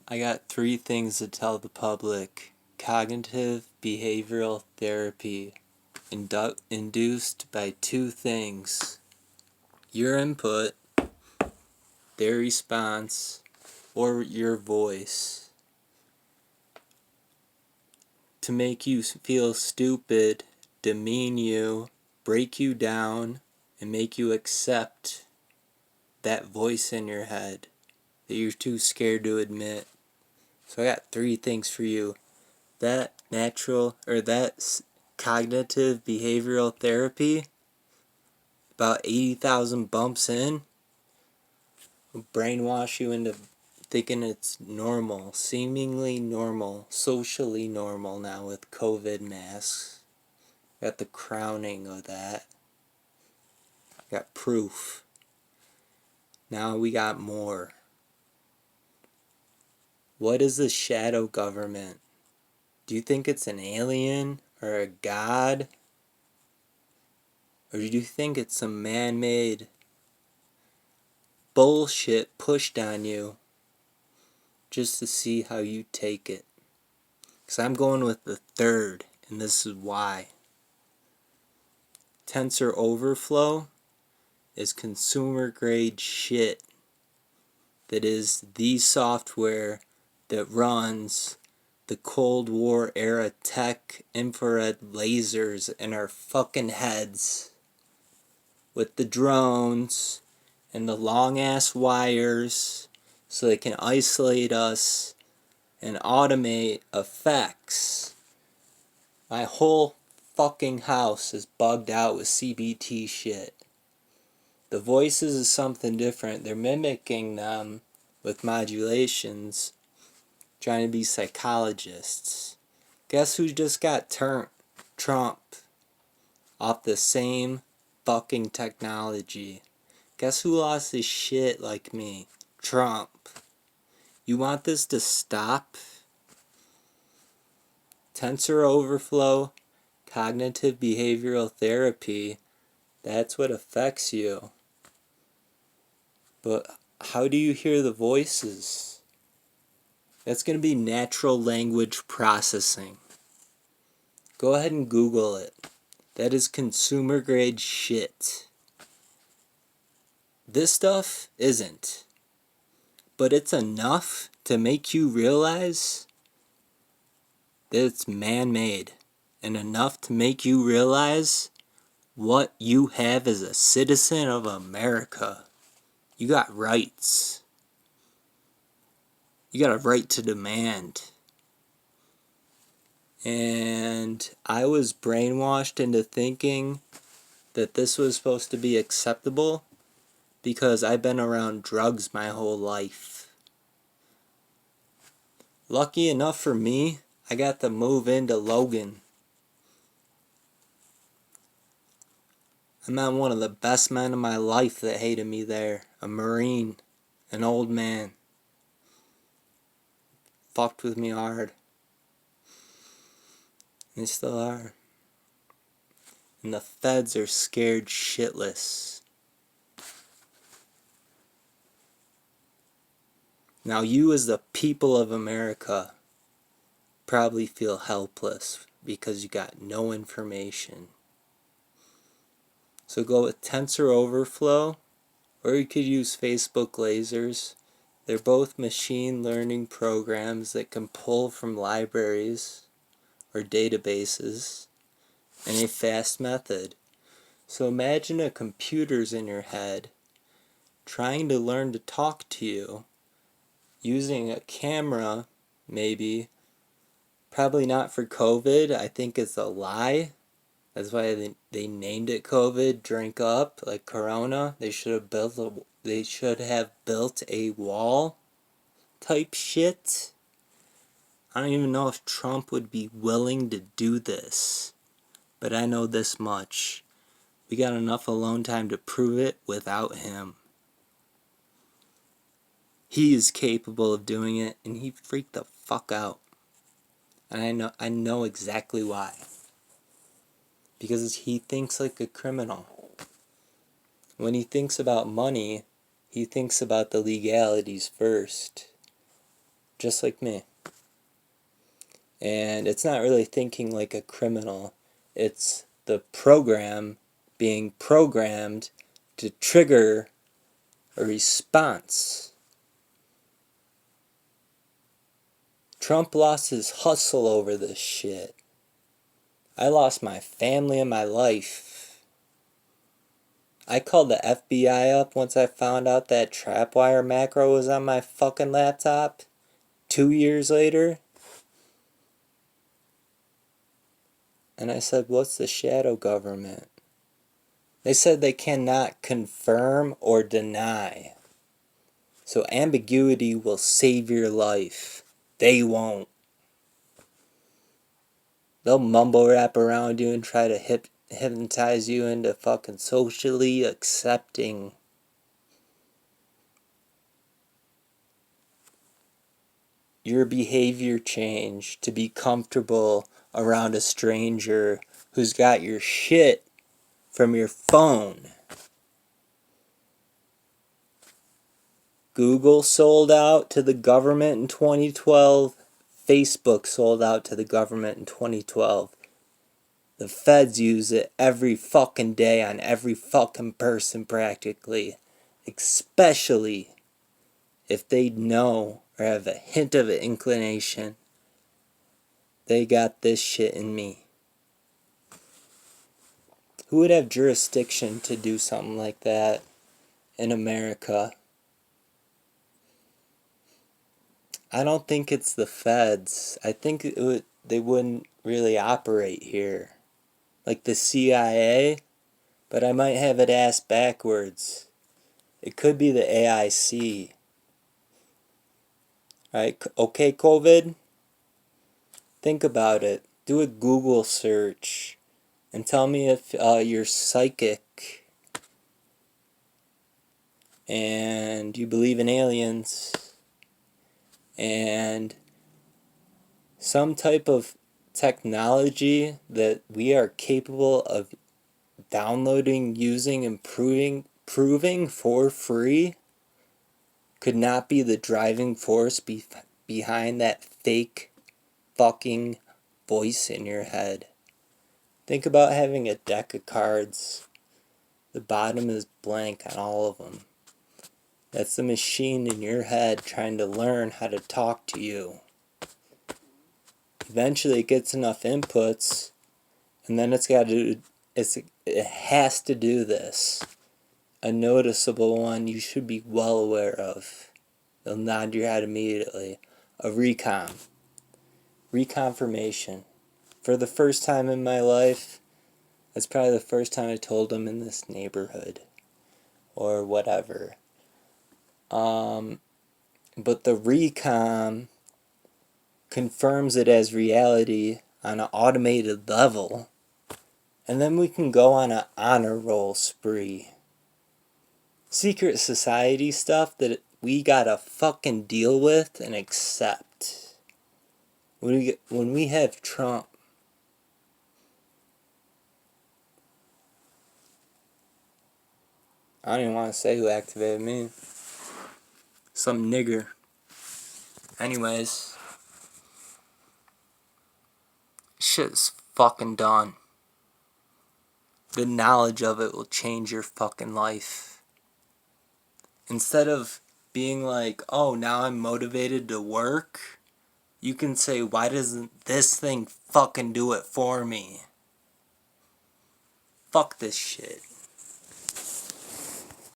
I got 3 things to tell the public. Cognitive behavioral therapy, induced by 2 things. Your input, their response, or your voice. To make you feel stupid, demean you, break you down, and make you accept that voice in your head that you're too scared to admit. So I got 3 things for you. That cognitive behavioral therapy, about 80,000 bumps in, will brainwash you into thinking it's normal, seemingly normal, socially normal now with COVID masks. Got the crowning of that. Got proof. Now we got more. What is the shadow government? Do you think it's an alien or a god? Or do you think it's some man-made bullshit pushed on you just to see how you take it? Because I'm going with the third, and this is why. Tensor Overflow is consumer grade shit that is the software that runs the Cold War era tech infrared lasers in our fucking heads with the drones and the long ass wires so they can isolate us and automate effects. My whole fucking house is bugged out with CBT shit. The voices is something different. They're mimicking them with modulations, trying to be psychologists. Guess who just got Trump off the same fucking technology? Guess who lost his shit like me? Trump. You want this to stop? Tensor Overflow, cognitive behavioral therapy, that's what affects you. But how do you hear the voices? That's going to be natural language processing. Go ahead and Google it. That is consumer grade shit. This stuff isn't. But it's enough to make you realize that it's man-made. And enough to make you realize what you have as a citizen of America. You got rights. You got a right to demand. And I was brainwashed into thinking that this was supposed to be acceptable because I've been around drugs my whole life. Lucky enough for me, I got to move into Logan. I met one of the best men in my life that hated me there. A Marine. An old man. Fucked with me hard. They still are. And the feds are scared shitless. Now you as the people of America probably feel helpless because you got no information. So go with Tensor Overflow, or you could use Facebook Lasers. They're both machine learning programs that can pull from libraries or databases in a fast method. So imagine a computer's in your head trying to learn to talk to you using a camera, maybe. Probably not for COVID. I think it's a lie. That's why they named it COVID. Drink up like Corona. They should have built a wall type shit. I don't even know if Trump would be willing to do this. But I know this much. We got enough alone time to prove it without him. He is capable of doing it, and he freaked the fuck out. And I know exactly why. Because he thinks like a criminal. When he thinks about money, he thinks about the legalities first. just like me. And it's not really thinking like a criminal. It's the program being programmed to trigger a response. Trump lost his hustle over this shit. I lost my family and my life. I called the FBI up once I found out that trapwire macro was on my fucking laptop 2 years later. And I said, what's the shadow government? They said they cannot confirm or deny. So ambiguity will save your life. They won't. They'll mumble rap around you and try to hypnotize you into fucking socially accepting. Your behavior change to be comfortable around a stranger who's got your shit from your phone. Google sold out to the government in 2012. Facebook sold out to the government in 2012. The feds use it every fucking day on every fucking person practically. Especially if they know or have a hint of an inclination they got this shit in me. Who would have jurisdiction to do something like that in America? I don't think it's the feds. I think they wouldn't really operate here. Like the CIA, but I might have it asked backwards. It could be the AIC. Right? Okay, COVID? Think about it. Do a Google search and tell me if you're psychic and you believe in aliens and some type of technology that we are capable of downloading, using, and proving for free could not be the driving force behind that fake fucking voice in your head. Think about having a deck of cards. The bottom is blank on all of them. That's the machine in your head trying to learn how to talk to you. Eventually it gets enough inputs, and then it has to do this. A noticeable one you should be well aware of. You'll nod your head immediately. A reconfirmation. For the first time in my life, that's probably the first time I told them in this neighborhood. Or whatever. But the recon confirms it as reality on an automated level. And then we can go on an honor roll spree. Secret society stuff that we gotta fucking deal with and accept. When we have Trump, I don't even want to say who activated me. Some nigger. Anyways, shit's fucking done. The knowledge of it will change your fucking life. Instead of being like, oh, now I'm motivated to work, you can say, why doesn't this thing fucking do it for me? Fuck this shit.